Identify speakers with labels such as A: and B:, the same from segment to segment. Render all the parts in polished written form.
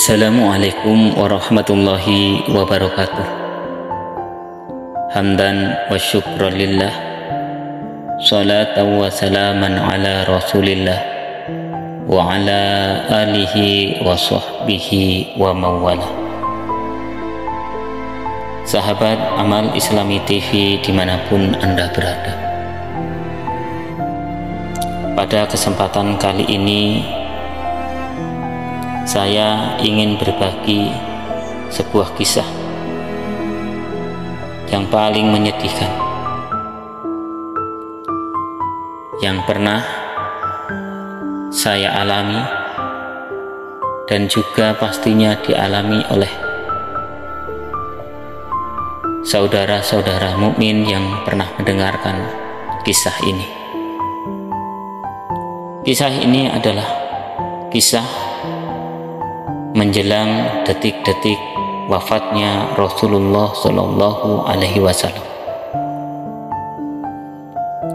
A: Assalamualaikum warahmatullahi wabarakatuh. Hamdan wa syukran lillah, salatan wa salaman ala rasulillah, wa ala alihi wa sahbihi wa mawala. Sahabat Amal Islami TV dimanapun Anda berada, pada kesempatan kali ini saya ingin berbagi sebuah kisah yang paling menyedihkan yang pernah saya alami dan juga pastinya dialami oleh saudara-saudara mukmin yang pernah mendengarkan kisah ini. Kisah ini adalah kisah menjelang detik-detik wafatnya Rasulullah Shallallahu Alaihi Wasallam.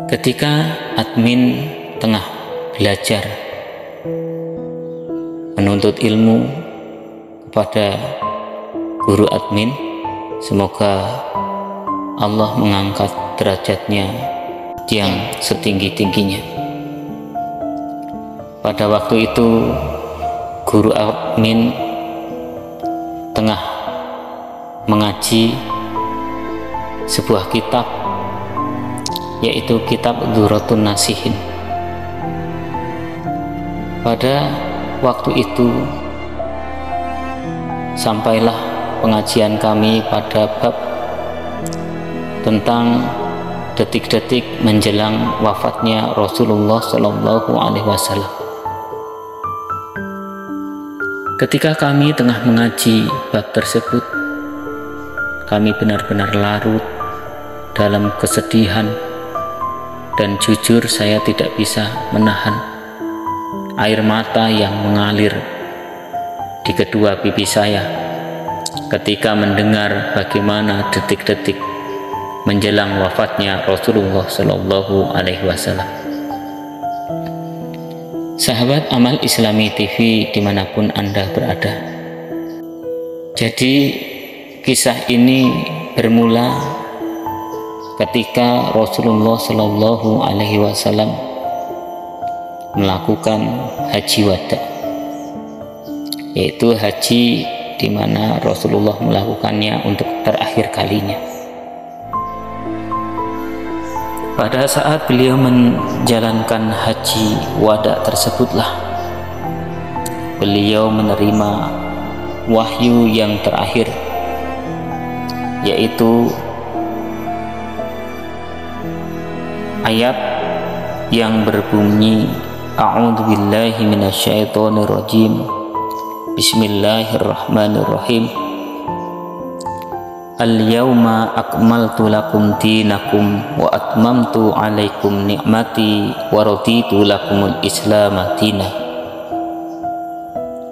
A: Ketika admin tengah belajar menuntut ilmu kepada guru admin, semoga Allah mengangkat derajatnya yang setinggi-tingginya. Pada waktu itu guru admin tengah mengaji sebuah kitab, yaitu kitab Durratun Nasihin. Pada waktu itu sampailah pengajian kami pada bab tentang detik-detik menjelang wafatnya Rasulullah Shallallahu Alaihi Wasallam. Ketika kami tengah mengaji bab tersebut, kami benar-benar larut dalam kesedihan, dan jujur saya tidak bisa menahan air mata yang mengalir di kedua pipi saya ketika mendengar bagaimana detik-detik menjelang wafatnya Rasulullah Shallallahu Alaihi Wasallam. Sahabat Amal Islami TV dimanapun Anda berada, jadi kisah ini bermula ketika Rasulullah Shallallahu Alaihi Wasallam melakukan haji wada, yaitu haji di mana Rasulullah melakukannya untuk terakhir kalinya. Pada saat beliau menjalankan haji wada tersebutlah beliau menerima wahyu yang terakhir, yaitu ayat yang berbunyi A'udzubillahi minasyaitonirrajim, Bismillahirrahmanirrahim. Al-yawma akmaltu lakum dinakum wa atmamtu alaikum ni'mati wa raditu lakumul islam dina.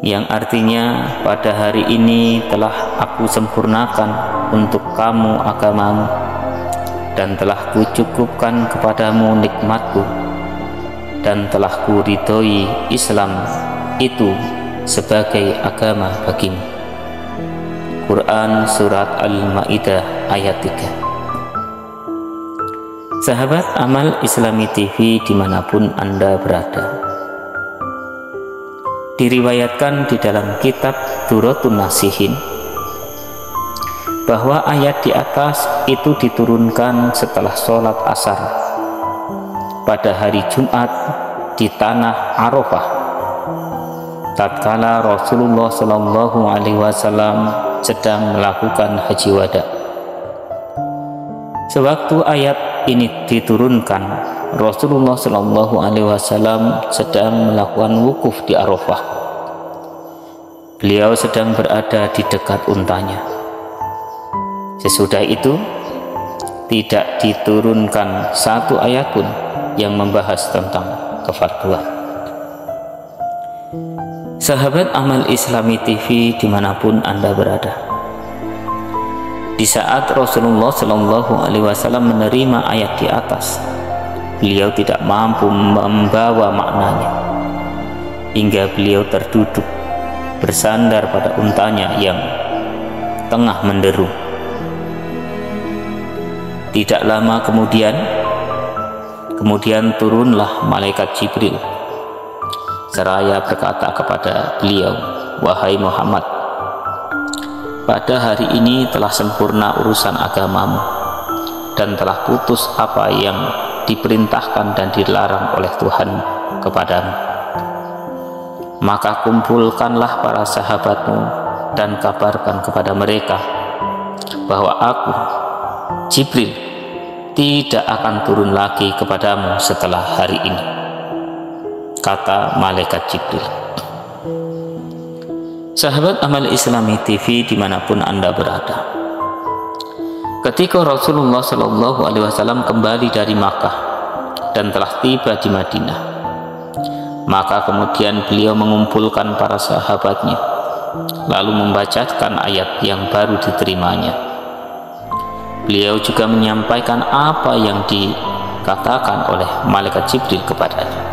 A: Yang artinya, pada hari ini telah aku sempurnakan untuk kamu agamamu dan telah kucukupkan kepadamu nikmatku dan telah kuridhoi Islam itu sebagai agama bagimu. Quran Surat Al-Ma'idah ayat 3. Sahabat Amal Islami TV dimanapun Anda berada, diriwayatkan di dalam kitab Durratun Nasihin bahwa ayat di atas itu diturunkan setelah sholat asar pada hari Jumat di tanah Arafah, tatkala Rasulullah Shallallahu Alaihi Wasallam sedang melakukan haji wada. Sewaktu ayat ini diturunkan, Rasulullah Shallallahu Alaihi Wasallam sedang melakukan wukuf di Arafah. Beliau sedang berada di dekat untanya. Sesudah itu tidak diturunkan satu ayat pun yang membahas tentang kefarduan. Sahabat Amal Islami TV dimanapun Anda berada, di saat Rasulullah Shallallahu Alaihi Wasallam menerima ayat di atas, beliau tidak mampu membawa maknanya hingga beliau terduduk bersandar pada untanya yang tengah menderu. Tidak lama kemudian turunlah malaikat Jibril seraya berkata kepada beliau, "Wahai Muhammad, pada hari ini telah sempurna urusan agamamu dan telah putus apa yang diperintahkan dan dilarang oleh Tuhan kepadamu. Maka kumpulkanlah para sahabatmu dan kabarkan kepada mereka bahwa aku, Jibril, tidak akan turun lagi kepadamu setelah hari ini," kata malaikat Jibril. Sahabat Amal Islami TV dimanapun Anda berada, ketika Rasulullah SAW kembali dari Makkah dan telah tiba di Madinah, maka kemudian beliau mengumpulkan para sahabatnya lalu membacakan ayat yang baru diterimanya. Beliau juga menyampaikan apa yang dikatakan oleh malaikat Jibril kepadanya.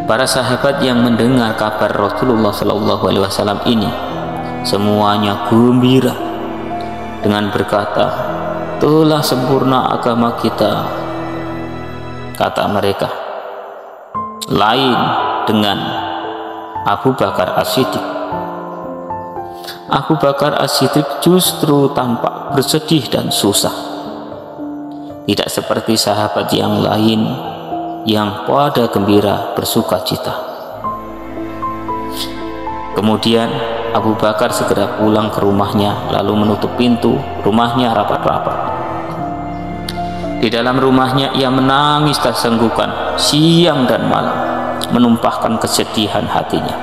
A: Para sahabat yang mendengar kabar Rasulullah SAW ini semuanya gembira dengan berkata, "Telah sempurna agama kita," kata mereka. Lain dengan Abu Bakar As-Siddiq. Abu Bakar As-Siddiq justru tampak bersedih dan susah. Tidak seperti sahabat yang lain yang pada gembira bersuka cita. Kemudian Abu Bakar segera pulang ke rumahnya lalu menutup pintu rumahnya rapat-rapat. Di dalam rumahnya ia menangis tak senggukan siang dan malam, menumpahkan kesedihan hatinya.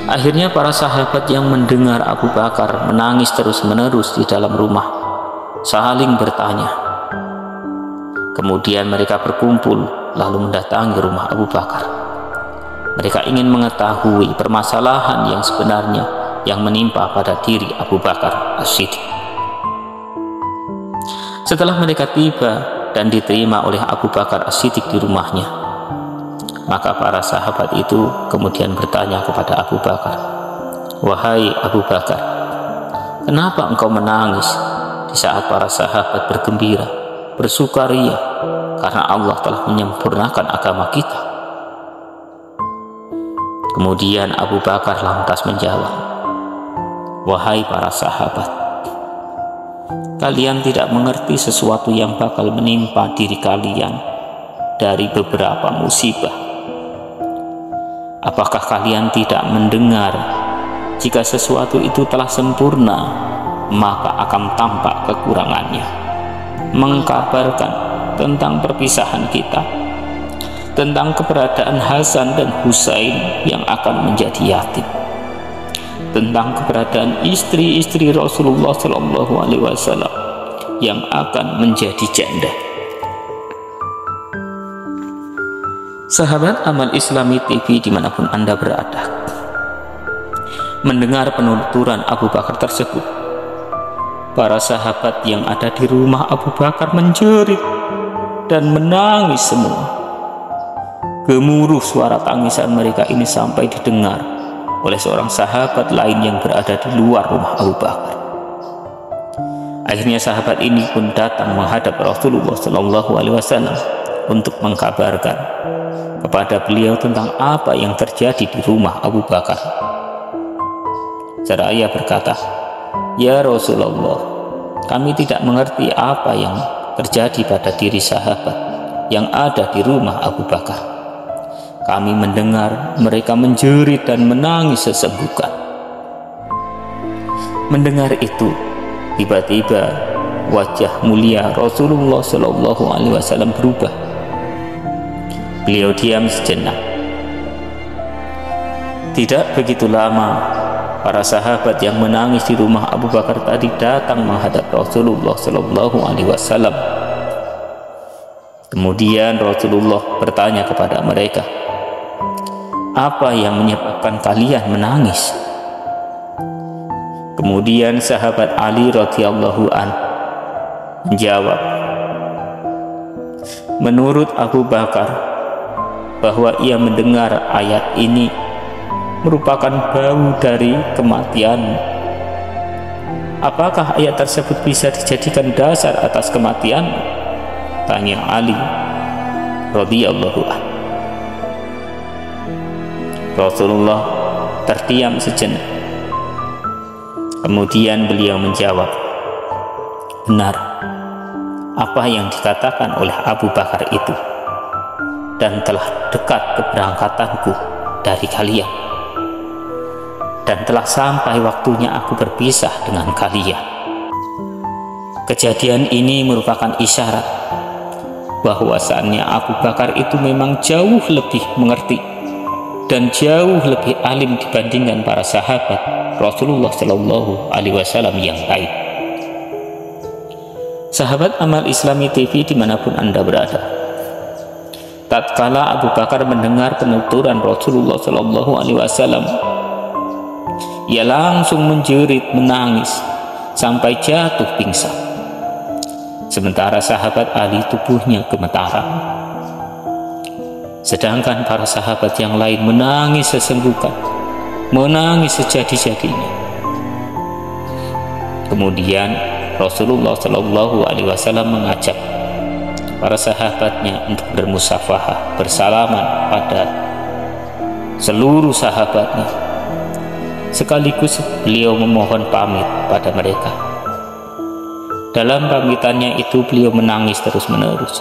A: Akhirnya para sahabat yang mendengar Abu Bakar menangis terus-menerus di dalam rumah saling bertanya. Kemudian mereka berkumpul lalu mendatangi rumah Abu Bakar. Mereka ingin mengetahui permasalahan yang sebenarnya yang menimpa pada diri Abu Bakar As-Siddiq. Setelah mereka tiba dan diterima oleh Abu Bakar As-Siddiq di rumahnya, maka para sahabat itu kemudian bertanya kepada Abu Bakar, "Wahai Abu Bakar, kenapa engkau menangis di saat para sahabat bergembira, bersukaria karena Allah telah menyempurnakan agama kita?" Kemudian Abu Bakar lantas menjawab, "Wahai para sahabat, kalian tidak mengerti sesuatu yang bakal menimpa diri kalian dari beberapa musibah. Apakah kalian tidak mendengar jika sesuatu itu telah sempurna, maka akan tampak kekurangannya? Mengkabarkan tentang perpisahan kita, tentang keberadaan Hasan dan Husain yang akan menjadi yatim, tentang keberadaan istri-istri Rasulullah SAW yang akan menjadi janda." Sahabat Amal Islami TV dimanapun Anda berada, mendengar penuturan Abu Bakar tersebut, para sahabat yang ada di rumah Abu Bakar menjerit dan menangis semua. Gemuruh suara tangisan mereka ini sampai didengar oleh seorang sahabat lain yang berada di luar rumah Abu Bakar. Akhirnya sahabat ini pun datang menghadap Rasulullah SAW untuk mengkabarkan kepada beliau tentang apa yang terjadi di rumah Abu Bakar. Seraya berkata, "Ya Rasulullah, kami tidak mengerti apa yang terjadi pada diri sahabat yang ada di rumah Abu Bakar. Kami mendengar mereka menjerit dan menangis sesenggukan." Mendengar itu, tiba-tiba wajah mulia Rasulullah SAW berubah. Beliau diam sejenak. Tidak begitu lama, para sahabat yang menangis di rumah Abu Bakar tadi datang menghadap Rasulullah SAW. Kemudian Rasulullah bertanya kepada mereka, "Apa yang menyebabkan kalian menangis?" Kemudian sahabat Ali radhiyallahu an menjawab, "Menurut Abu Bakar, bahwa ia mendengar ayat ini merupakan bau dari kematian. Apakah ayat tersebut bisa dijadikan dasar atas kematian? Tanya Ali radhiyallahu anhu. Rasulullah terdiam sejenak. Kemudian beliau menjawab, benar apa yang dikatakan oleh Abu Bakar itu, dan telah dekat keberangkatanku dari kalian, dan telah sampai waktunya aku berpisah dengan kalian. Kejadian ini merupakan isyarat bahwasannya Abu Bakar itu memang jauh lebih mengerti dan jauh lebih alim dibandingkan para sahabat Rasulullah Shallallahu Alaihi Wasallam yang lain. Sahabat Amal Islami TV dimanapun Anda berada, tatkala Abu Bakar mendengar penuturan Rasulullah Shallallahu Alaihi Wasallam, ia langsung menjerit menangis sampai jatuh pingsan. Sementara sahabat Ali tubuhnya gemetaran. Sedangkan para sahabat yang lain menangis sesenggukan, menangis sejadi-jadinya. Kemudian Rasulullah Shallallahu Alaihi Wasallam mengajak para sahabatnya untuk bermusafahah, bersalaman pada seluruh sahabatnya. Sekaligus beliau memohon pamit pada mereka. Dalam pamitannya itu beliau menangis terus-menerus.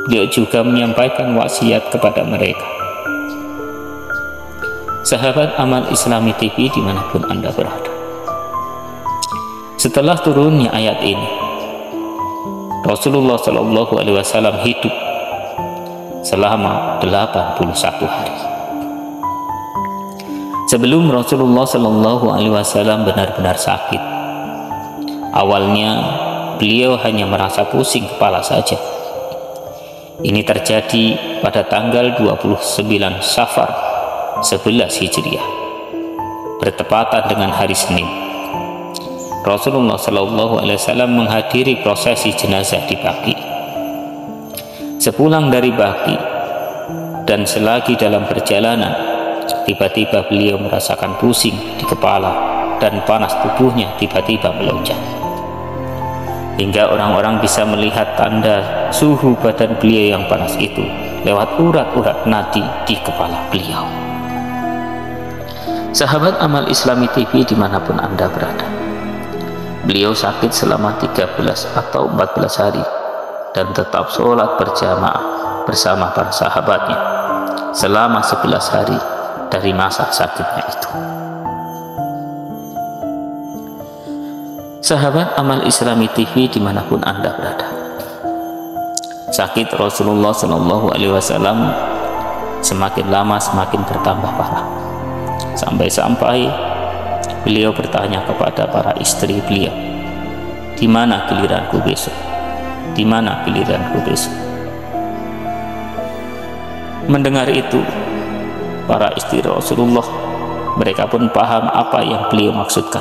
A: Beliau juga menyampaikan wasiat kepada mereka. Sahabat Amal Islami TV dimanapun Anda berada, setelah turunnya ayat ini, Rasulullah Shallallahu Alaihi Wasallam hidup selama 81 hari. Sebelum Rasulullah Shallallahu Alaihi Wasallam benar-benar sakit, awalnya beliau hanya merasa pusing kepala saja. Ini terjadi pada tanggal 29 Safar 11 Hijriah, bertepatan dengan hari Senin. Rasulullah Shallallahu Alaihi Wasallam menghadiri prosesi jenazah di Baqi. Sepulang dari Baqi dan selagi dalam perjalanan, tiba-tiba beliau merasakan pusing di kepala dan panas tubuhnya tiba-tiba melonjak, hingga orang-orang bisa melihat tanda suhu badan beliau yang panas itu lewat urat-urat nadi di kepala beliau. Sahabat Amal Islami TV dimanapun Anda berada, beliau sakit selama 13 atau 14 hari dan tetap sholat berjamaah bersama para sahabatnya selama 11 hari dari masa sakitnya itu. Sahabat Amal Islami TV dimanapun Anda berada, sakit Rasulullah Shallallahu Alaihi Wasallam semakin lama semakin bertambah parah, sampai-sampai beliau bertanya kepada para istri beliau, di mana giliranku besok? Di mana giliranku besok? Mendengar itu, para istri Rasulullah, mereka pun paham apa yang beliau maksudkan.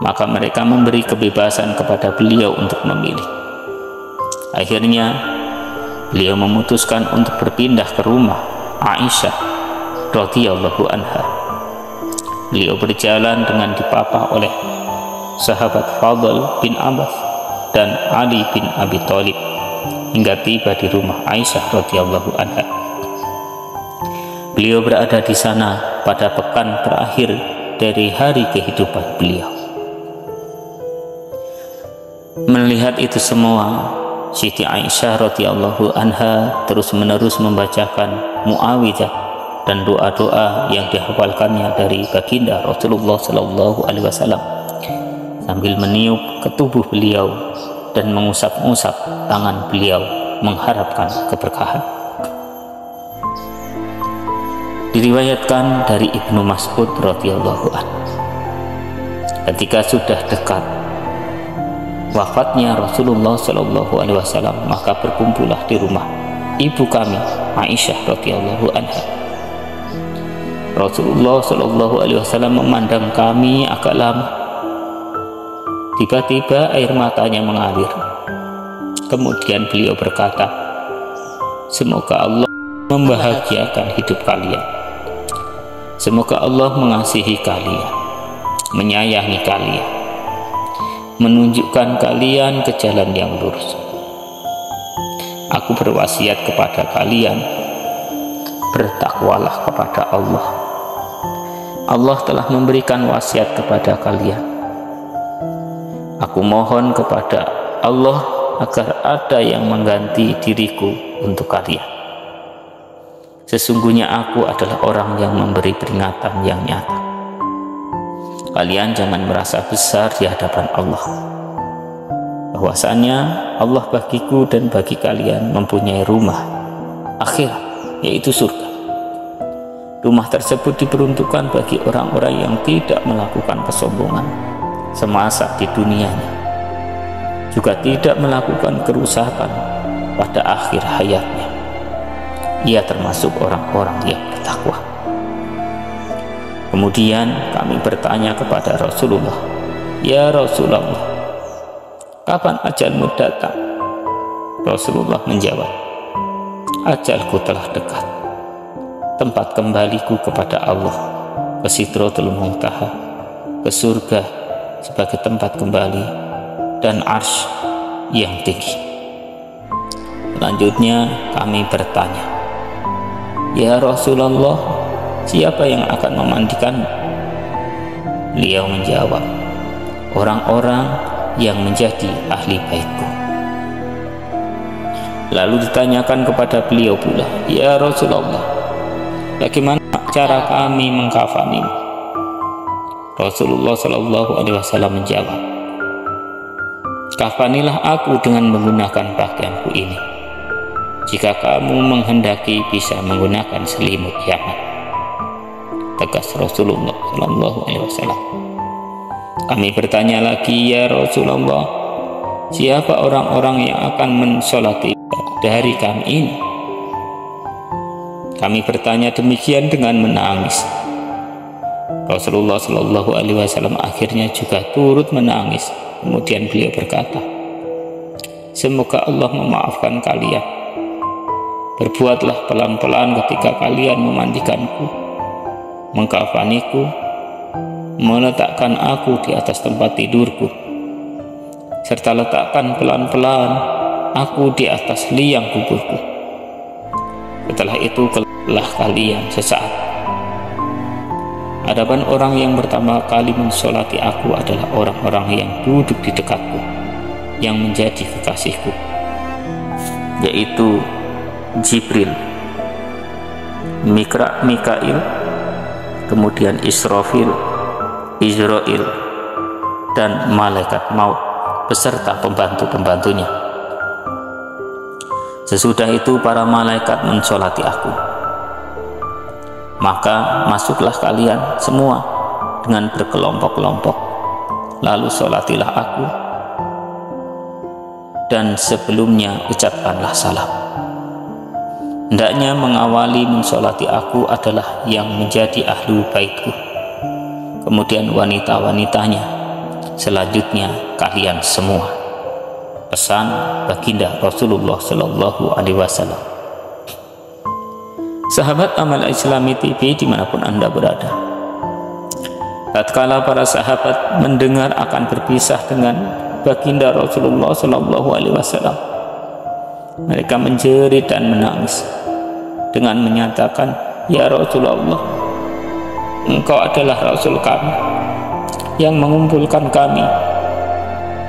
A: Maka mereka memberi kebebasan kepada beliau untuk memilih. Akhirnya beliau memutuskan untuk berpindah ke rumah Aisyah radhiyallahu anha. Beliau berjalan dengan dipapah oleh sahabat Fadl bin Abbas dan Ali bin Abi Thalib hingga tiba di rumah Aisyah radhiyallahu anha. Beliau berada di sana pada pekan terakhir dari hari kehidupan beliau. Melihat itu semua, Siti Aisyah radhiyallahu anha terus-menerus membacakan muawwidzah dan doa-doa yang dihafalkannya dari baginda Rasulullah Shallallahu Alaihi Wasallam sambil meniup ke tubuh beliau dan mengusap-usap tangan beliau mengharapkan keberkahan. Diriwayatkan dari Ibnu Mas'ud radhiyallahu anhu, ketika sudah dekat wafatnya Rasulullah Shallallahu Alaihi Wasallam, maka berkumpullah di rumah ibu kami Aisyah radhiyallahu anha. Rasulullah Shallallahu Alaihi Wasallam memandang kami agak lama. Tiba-tiba air matanya mengalir. Kemudian beliau berkata, semoga Allah membahagiakan hidup kalian. Semoga Allah mengasihi kalian, menyayangi kalian, menunjukkan kalian ke jalan yang lurus. Aku berwasiat kepada kalian, bertakwalah kepada Allah. Allah telah memberikan wasiat kepada kalian. Aku mohon kepada Allah agar ada yang mengganti diriku untuk kalian. Sesungguhnya aku adalah orang yang memberi peringatan yang nyata. Kalian jangan merasa besar di hadapan Allah. Bahwasanya Allah bagiku dan bagi kalian mempunyai rumah akhirat, yaitu surga. Rumah tersebut diperuntukkan bagi orang-orang yang tidak melakukan kesombongan semasa di dunianya, juga tidak melakukan kerusakan pada akhir hayatnya. Ia termasuk orang-orang yang bertakwa. Kemudian kami bertanya kepada Rasulullah, "Ya Rasulullah, kapan ajalmu datang?" Rasulullah menjawab, "Ajalku telah dekat. Tempat kembaliku kepada Allah, ke Sidratul Muntaha, ke surga sebagai tempat kembali, dan arsy yang tinggi." Selanjutnya kami bertanya, "Ya Rasulullah, siapa yang akan memandikanmu?" Beliau menjawab, "Orang-orang yang menjadi ahli baitku." Lalu ditanyakan kepada beliau pula, "Ya Rasulullah, bagaimana cara kami mengkafanimu?" Rasulullah SAW menjawab, "Kafanilah aku dengan menggunakan pakaianku ini. Jika kamu menghendaki bisa menggunakan selimut Yaman." Tegas Rasulullah SAW. Kami bertanya lagi, "Ya Rasulullah, siapa orang-orang yang akan mensolati dari kami ini?" Kami bertanya demikian dengan menangis. Rasulullah SAW akhirnya juga turut menangis. Kemudian beliau berkata, "Semoga Allah memaafkan kalian. Berbuatlah pelan-pelan ketika kalian memandikanku, mengkafaniku, meletakkan aku di atas tempat tidurku, serta letakkan pelan-pelan aku di atas liang kuburku. Setelah itu kelak kalian sesaat. Adapun orang yang pertama kali mensolati aku adalah orang-orang yang duduk di dekatku, yang menjadi kekasihku, yaitu Jibril, Mikail, kemudian Israfil, Israel, dan malaikat maut beserta pembantu-pembantunya. Sesudah itu para malaikat mensolati aku. Maka masuklah kalian semua dengan berkelompok-kelompok, lalu solatilah aku, dan sebelumnya ucapkanlah salam. Hendaknya mengawali mensolati aku adalah yang menjadi ahlu baitku, kemudian wanita-wanitanya, selanjutnya kalian semua. Pesan baginda Rasulullah SAW. Sahabat Amal Islami TV dimanapun Anda berada, tatkala para sahabat mendengar akan berpisah dengan baginda Rasulullah SAW, mereka menjerit dan menangis dengan menyatakan, "Ya Rasulullah, Engkau adalah Rasul kami, yang mengumpulkan kami,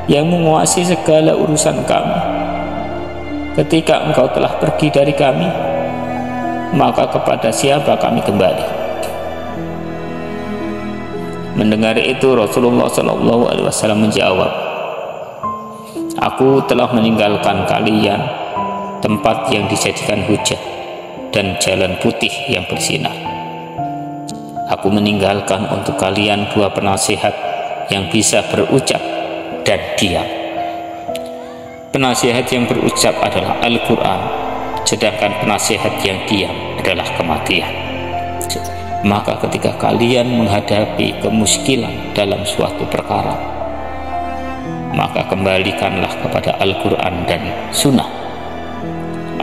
A: yang menguasai segala urusan kami. Ketika Engkau telah pergi dari kami, maka kepada siapa kami kembali?" Mendengar itu Rasulullah SAW menjawab, "Aku telah meninggalkan kalian tempat yang dijadikan hujah dan jalan putih yang bersinar. Aku meninggalkan untuk kalian dua penasihat yang bisa berucap dan diam. Penasihat yang berucap adalah Al-Quran, sedangkan penasihat yang diam adalah kematian. Maka ketika kalian menghadapi kemuskilan dalam suatu perkara, maka kembalikanlah kepada Al-Quran dan Sunnah.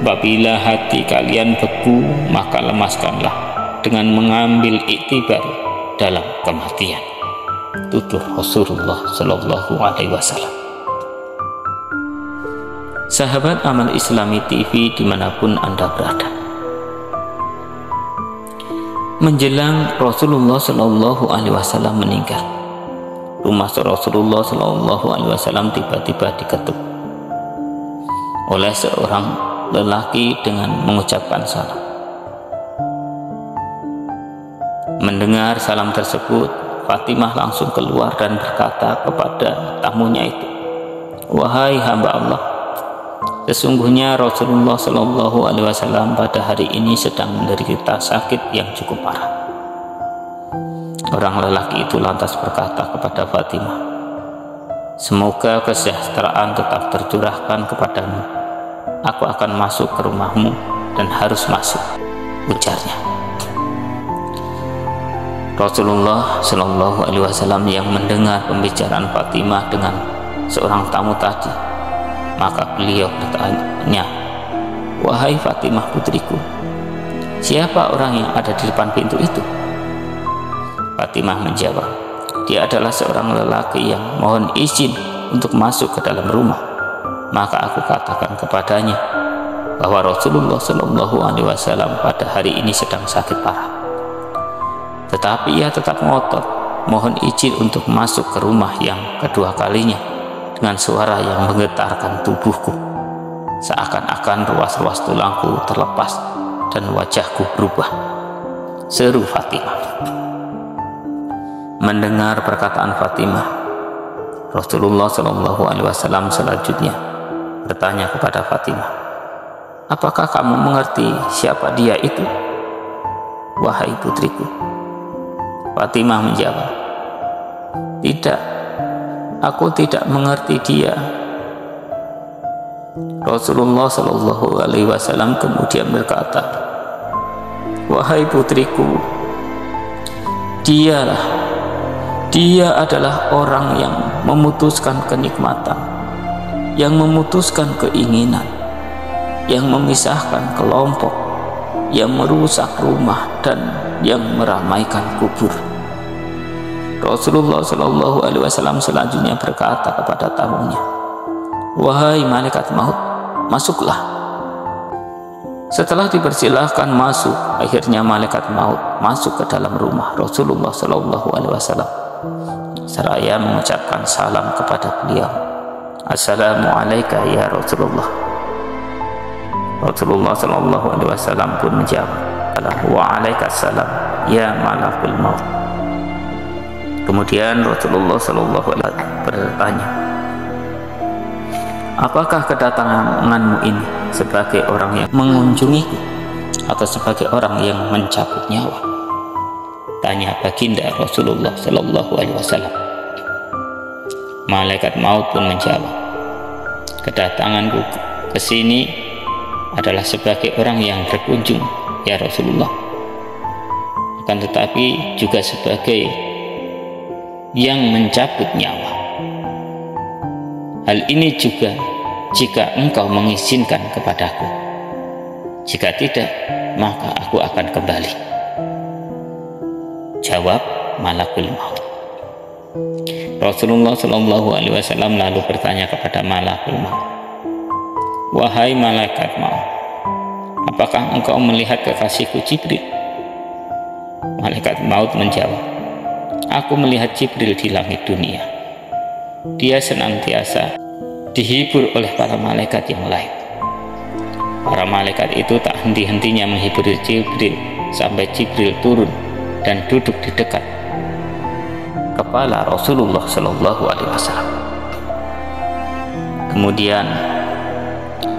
A: Apabila hati kalian beku, maka lemaskanlah dengan mengambil iktibar dalam kematian. Tutur Rasulullah Shallallahu Alaihi Wasallam. Sahabat Amal Islami TV dimanapun Anda berada, menjelang Rasulullah Shallallahu Alaihi Wasallam meninggal, rumah Rasulullah Shallallahu Alaihi Wasallam tiba-tiba diketuk oleh seorang lelaki dengan mengucapkan salam. Mendengar salam tersebut, Fatimah langsung keluar dan berkata kepada tamunya itu, "Wahai hamba Allah, sesungguhnya Rasulullah Shallallahu Alaihi Wasallam pada hari ini sedang menderita sakit yang cukup parah." Orang lelaki itu lantas berkata kepada Fatimah, "Semoga kesejahteraan tetap tercurahkan kepadamu. Aku akan masuk ke rumahmu dan harus masuk," ujarnya. Rasulullah Shallallahu Alaihi Wasallam yang mendengar pembicaraan Fatimah dengan seorang tamu tadi, maka beliau bertanya, "Wahai Fatimah putriku, siapa orang yang ada di depan pintu itu?" Fatimah menjawab, "Dia adalah seorang lelaki yang mohon izin untuk masuk ke dalam rumah." Maka aku katakan kepadanya bahwa Rasulullah Shallallahu Alaihi Wasallam pada hari ini sedang sakit parah, tetapi ia tetap ngotot mohon izin untuk masuk ke rumah yang kedua kalinya dengan suara yang menggetarkan tubuhku, seakan-akan ruas-ruas tulangku terlepas dan wajahku berubah, seru Fatimah. Mendengar perkataan Fatimah, Rasulullah Shallallahu Alaihi Wasallam selanjutnya bertanya kepada Fatimah, "Apakah kamu mengerti siapa dia itu, wahai putriku?" Fatimah menjawab, "Tidak, aku tidak mengerti dia." Rasulullah Shallallahu Alaihi Wasallam kemudian berkata, "Wahai putriku, dia adalah orang yang memutuskan kenikmatan, yang memutuskan keinginan, yang memisahkan kelompok, yang merusak rumah, dan yang meramaikan kubur." Rasulullah Shallallahu Alaihi Wasallam selanjutnya berkata kepada tamunya, "Wahai malaikat maut, masuklah." Setelah dipersilahkan masuk, akhirnya malaikat maut masuk ke dalam rumah Rasulullah Shallallahu Alaihi Wasallam seraya mengucapkan salam kepada beliau, "Assalamualaikum ya Rasulullah." Rasulullah Shallallahu Alaihi Wasallam pun menjawab, "Waalaikumsalam ya malakul maut." Kemudian Rasulullah Shallallahu Alaihi Wasallam bertanya, "Apakah kedatanganmu ini sebagai orang yang mengunjungiku atau sebagai orang yang mencabut nyawa?" tanya baginda Rasulullah Shallallahu Alaihi Wasallam. Malaikat maut pun menjawab, "Kedatanganku ke sini adalah sebagai orang yang berkunjung ya Rasulullah, akan tetapi juga sebagai yang mencabut nyawa. Hal ini juga jika engkau mengizinkan kepadaku. Jika tidak, maka aku akan kembali," jawab malakul maut. Rasulullah Shallallahu Alaihi Wasallam lalu bertanya kepada malakul maut, "Wahai malaikat maut, apakah engkau melihat kekasihku Jibril?" Malaikat maut menjawab, "Aku melihat Jibril di langit dunia. Dia senantiasa dihibur oleh para malaikat yang lain. Para malaikat itu tak henti-hentinya menghibur Jibril sampai Jibril turun dan duduk di dekat kepala Rasulullah Shallallahu Alaihi Wasallam." Kemudian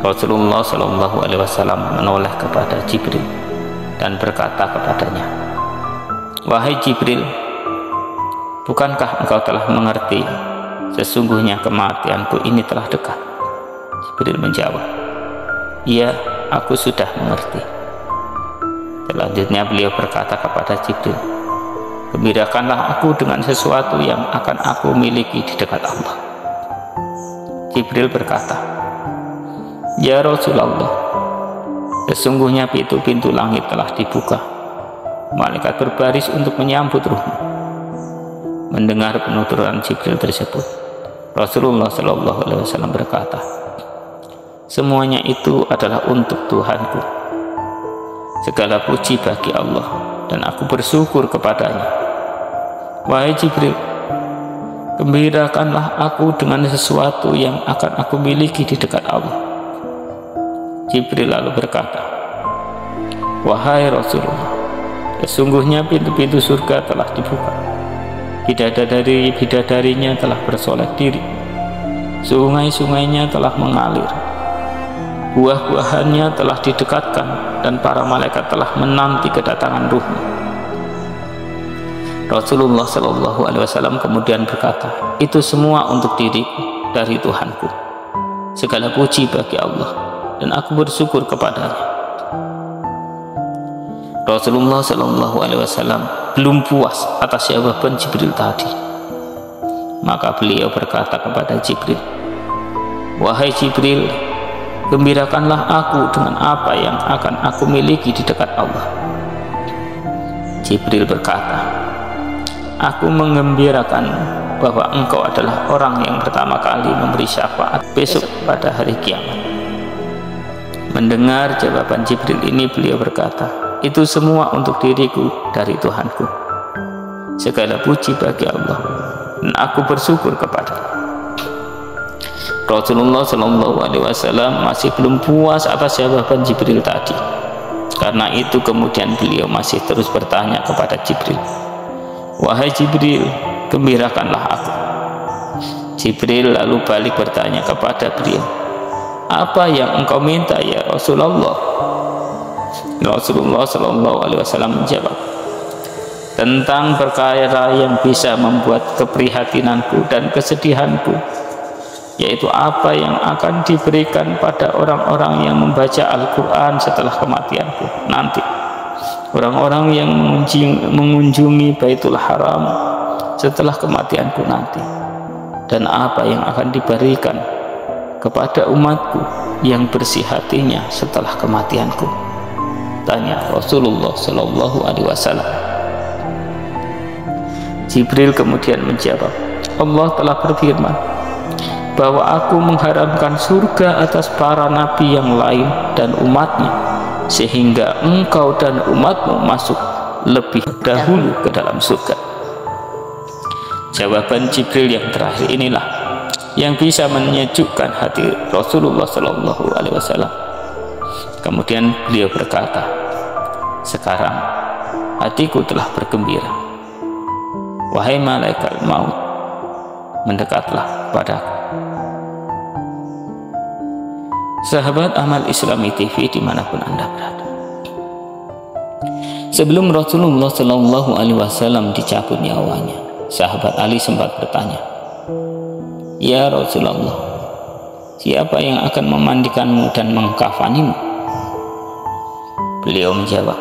A: Rasulullah Shallallahu Alaihi Wasallam menoleh kepada Jibril dan berkata kepadanya, "Wahai Jibril, bukankah engkau telah mengerti sesungguhnya kematianku ini telah dekat?" Jibril menjawab, "Iya, aku sudah mengerti." Selanjutnya beliau berkata kepada Jibril, "Gembirakanlah aku dengan sesuatu yang akan aku miliki di dekat Allah." Jibril berkata, "Ya Rasulullah, Sesungguhnya pintu-pintu langit telah dibuka. Malaikat berbaris untuk menyambut ruhmu. Mendengar penuturan Jibril tersebut, Rasulullah Shallallahu Alaihi Wasallam berkata, semuanya itu adalah untuk Tuhanku. Segala puji bagi Allah dan aku bersyukur kepadanya. Wahai Jibril, gembirakanlah aku dengan sesuatu yang akan aku miliki di dekat Allah. Jibril lalu berkata, wahai Rasulullah, sesungguhnya pintu-pintu surga telah dibuka. Bidadari-bidadarinya telah bersolek diri. Sungai-sungainya telah mengalir. Buah-buahannya telah didekatkan dan para malaikat telah menanti kedatangan ruhmu. Rasulullah Shallallahu Alaihi Wasallam kemudian berkata, itu semua untuk diriku dari Tuhanku. Segala puji bagi Allah dan aku bersyukur kepadanya. Rasulullah Shallallahu Alaihi Wasallam belum puas atas jawaban Jibril tadi. Maka beliau berkata kepada Jibril, wahai Jibril, gembirakanlah aku dengan apa yang akan aku miliki di dekat Allah. Jibril berkata, aku menggembirakan bahwa engkau adalah orang yang pertama kali memberi syafaat besok pada hari kiamat. Mendengar jawaban Jibril ini, beliau berkata, itu semua untuk diriku dari Tuhanku. Segala puji bagi Allah dan aku bersyukur kepadanya. Rasulullah Shallallahu Alaihi Wasallam masih belum puas atas jawaban Jibril tadi. Karena itu kemudian beliau masih terus bertanya kepada Jibril, wahai Jibril, gembirakanlah aku. Jibril lalu balik bertanya kepada beliau, apa yang engkau minta ya Rasulullah? Rasulullah Shallallahu Alaihi Wasallam menjawab, tentang perkara yang bisa membuat keprihatinanku dan kesedihanku, yaitu apa yang akan diberikan pada orang-orang yang membaca Al-Quran setelah kematianku nanti, orang-orang yang mengunjungi Baitul Haram setelah kematianku nanti, dan apa yang akan diberikan kepada umatku yang bersih hatinya setelah kematianku, tanya Rasulullah Shallallahu Alaihi Wasallam. Jibril kemudian menjawab, Allah telah berfirman bahwa aku mengharamkan surga atas para nabi yang lain dan umatnya, sehingga engkau dan umatmu masuk lebih dahulu ke dalam surga. Jawaban Jibril yang terakhir inilah yang bisa menyejukkan hati Rasulullah Shallallahu Alaihi Wasallam. Kemudian beliau berkata, sekarang hatiku telah bergembira. Wahai malaikat maut, mendekatlah padaku. Sahabat Amal Islami TV dimanapun Anda berada, sebelum Rasulullah Shallallahu Alaihi Wasallam dicabut nyawanya, sahabat Ali sempat bertanya, ya Rasulullah, siapa yang akan memandikanmu dan mengkafanimu? Beliau menjawab,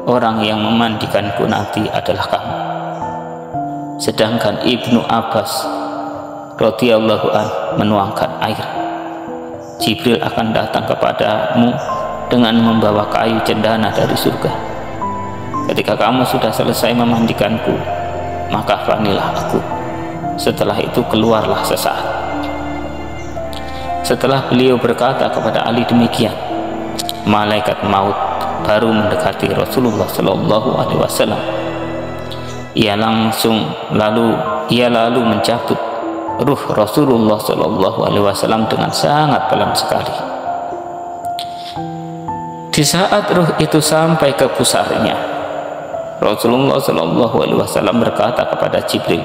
A: orang yang memandikanku nanti adalah kamu. Sedangkan Ibnu Abbas radhiyallahu an menuangkan air. Jibril akan datang kepadamu dengan membawa kayu cendana dari surga. Ketika kamu sudah selesai memandikanku, maka kafanilah aku. Setelah itu keluarlah sesaat. Setelah beliau berkata kepada Ali demikian, malaikat maut baru mendekati Rasulullah Shallallahu Alaihi Wasallam. Ia lalu mencabut ruh Rasulullah Shallallahu Alaihi Wasallam dengan sangat pelan sekali. Di saat ruh itu sampai ke pusarnya, Rasulullah Shallallahu Alaihi Wasallam berkata kepada Jibril,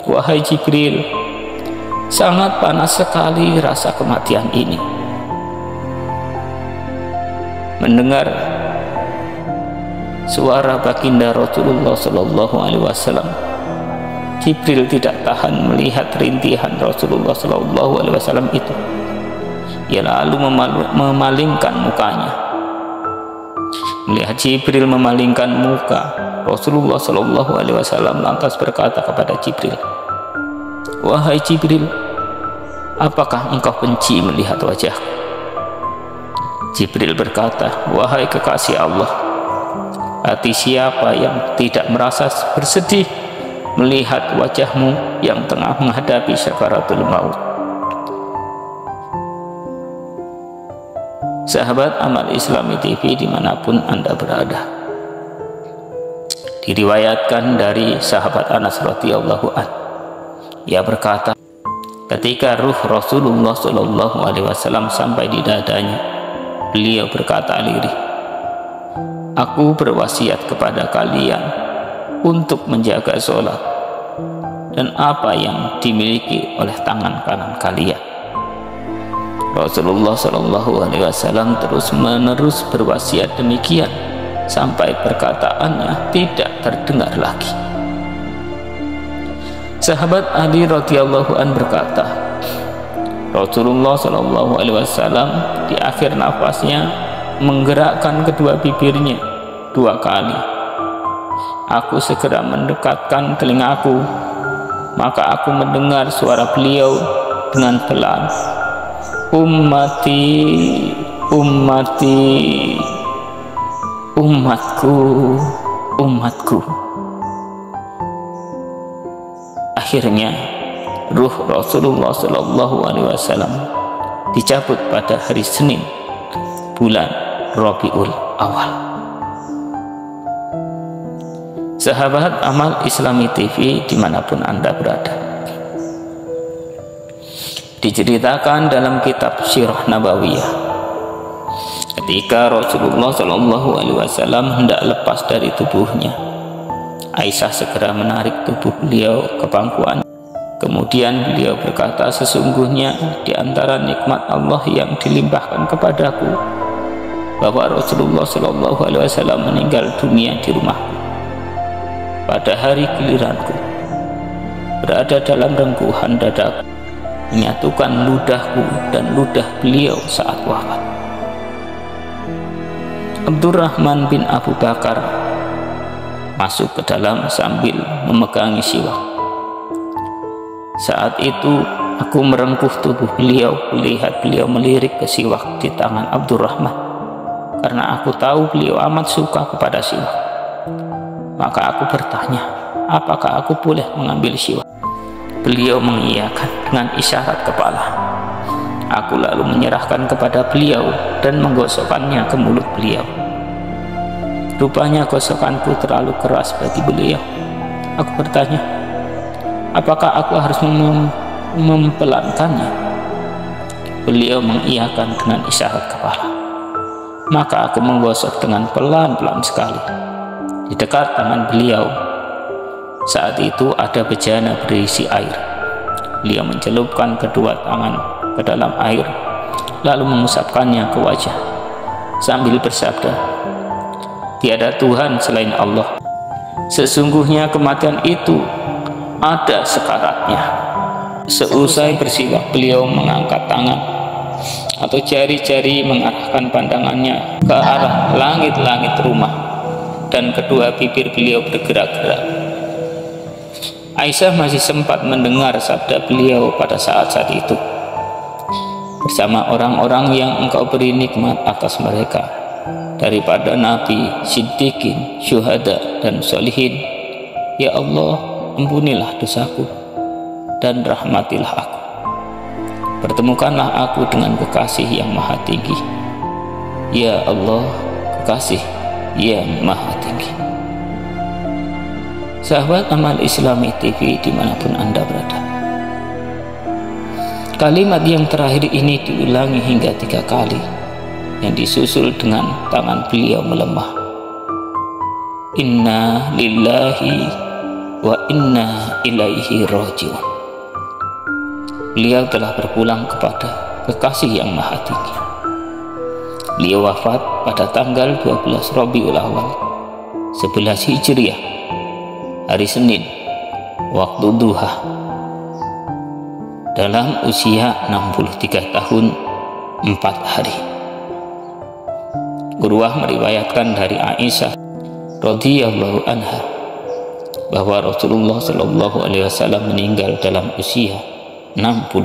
A: wahai Jibril, sangat panas sekali rasa kematian ini. Mendengar suara baginda Rasulullah Shallallahu Alaihi Wasallam, Jibril tidak tahan melihat rintihan Rasulullah Shallallahu Alaihi Wasallam itu. Ia lalu memalingkan mukanya. Melihat Jibril memalingkan muka, Rasulullah Shallallahu Alaihi Wasallam lantas berkata kepada Jibril, wahai Jibril, apakah engkau benci melihat wajahku? Jibril berkata, "Wahai kekasih Allah, hati siapa yang tidak merasa bersedih melihat wajahmu yang tengah menghadapi sakaratul maut?" Sahabat Amal Islami TV dimanapun Anda berada, diriwayatkan dari sahabat Anas radhiyallahu anhu, ia berkata, ketika ruh Rasulullah Shallallahu Alaihi Wasallam sampai di dadanya, beliau berkata lirih, "Aku berwasiat kepada kalian untuk menjaga sholat dan apa yang dimiliki oleh tangan kanan kalian." Rasulullah Shallallahu Alaihi Wasallam terus menerus berwasiat demikian sampai perkataannya tidak terdengar lagi. Sahabat Ali radhiyallahu an berkata, Rasulullah Shallallahu Alaihi Wasallam di akhir nafasnya menggerakkan kedua bibirnya 2 kali. Aku segera mendekatkan telingaku, maka aku mendengar suara beliau dengan pelan, "Ummati, ummati, umatku, umatku." Akhirnya ruh Rasulullah Shallallahu Alaihi Wasallam dicabut pada hari Senin bulan Rabiul Awal. Sahabat Amal Islami TV dimanapun Anda berada, diceritakan dalam kitab Sirah Nabawiyah, ketika Rasulullah Shallallahu Alaihi Wasallam hendak lepas dari tubuhnya, Aisyah segera menarik tubuh beliau ke pangkuan. Kemudian beliau berkata, "Sesungguhnya di antara nikmat Allah yang dilimpahkan kepadaku bahwa Rasulullah Shallallahu Alaihi Wasallam meninggal dunia di rumahku pada hari giliranku, berada dalam rengkuhan dadaku, menyatukan ludahku dan ludah beliau saat wafat." Abdurrahman bin Abu Bakar masuk ke dalam sambil memegangi siwak. Saat itu aku merengkuh tubuh beliau, melihat beliau melirik ke siwak di tangan Abdurrahman, karena aku tahu beliau amat suka kepada siwak. Maka aku bertanya, apakah aku boleh mengambil siwak? Beliau mengiyakan dengan isyarat kepala. Aku lalu menyerahkan kepada beliau dan menggosokkannya ke mulut beliau. Rupanya gosokanku terlalu keras bagi beliau. Aku bertanya, apakah aku harus mempelankannya? Beliau mengiyakan dengan isyarat kepala. Maka aku menggosok dengan pelan-pelan sekali di dekat tangan beliau. Saat itu ada bejana berisi air. Beliau mencelupkan kedua tangan ke dalam air, lalu mengusapkannya ke wajah sambil bersabda, "Tiada Tuhan selain Allah. Sesungguhnya kematian itu ada sekaratnya." Seusai bersiwak, beliau mengangkat tangan atau jari-jari mengarahkan pandangannya ke arah langit-langit rumah, dan kedua bibir beliau bergerak-gerak. Aisyah masih sempat mendengar sabda beliau pada saat-saat itu, "Bersama orang-orang yang engkau beri nikmat atas mereka daripada nabi, siddiqin, syuhada, dan sholihin. Ya Allah, ampunilah dosaku dan rahmatilah aku. Pertemukanlah aku dengan kekasih yang maha tinggi. Ya Allah, kekasih yang maha tinggi." Sahabat Amal Islami TV dimanapun Anda berada, kalimat yang terakhir ini diulangi hingga 3 kali, yang disusul dengan tangan beliau melemah. Inna lillahi wa inna ilaihi rajiun. Beliau telah berpulang kepada kekasih yang maha tinggi. Beliau wafat pada tanggal 12 Rabiul Awal 11 Hijriah, hari Senin, waktu duha, dalam usia 63 tahun 4 hari. Urwah meriwayatkan dari Aisyah radhiyallahu anha bahwa Rasulullah Shallallahu Alaihi Wasallam meninggal dalam usia 63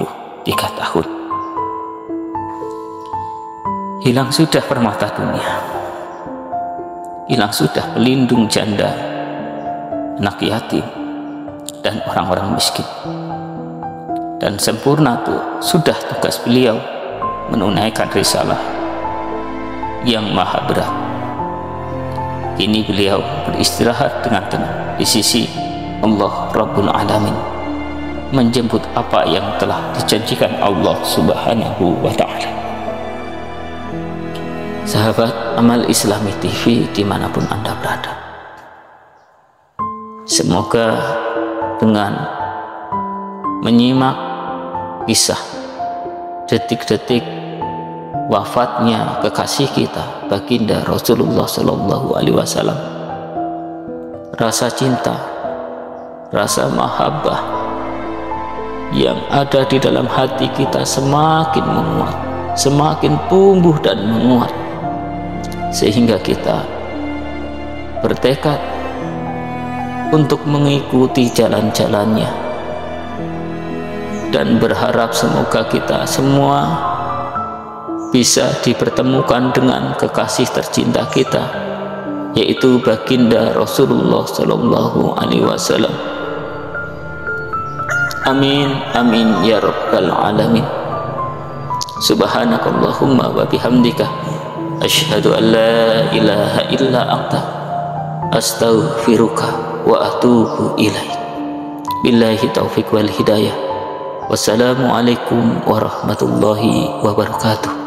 A: tahun. Hilang sudah permata dunia, hilang sudah pelindung janda, anak yatim, dan orang-orang miskin. Dan sempurna sudah tugas beliau menunaikan risalah yang maha berat. Kini beliau beristirahat dengan tenang di sisi Allah Rabbul Alamin, menjemput apa yang telah dijanjikan Allah Subhanahu wa Ta'ala. Sahabat Amal Islami TV dimanapun Anda berada, semoga dengan menyimak kisah detik-detik wafatnya kekasih kita baginda Rasulullah Sallallahu Alaihi Wasallam, rasa cinta, rasa mahabbah yang ada di dalam hati kita semakin menguat, semakin tumbuh dan menguat, sehingga kita bertekad untuk mengikuti jalan-jalannya dan berharap semoga kita semua bisa dipertemukan dengan kekasih tercinta kita, yaitu baginda Rasulullah Sallallahu Alaihi Wasallam. Amin amin ya rabbal alamin. Subhanakallahumma wa bihamdika asyhadu an la ilaha illa anta astaghfiruka wa atubu ilaik. Billahi taufiq wal hidayah. Wassalamualaikum warahmatullahi wabarakatuh.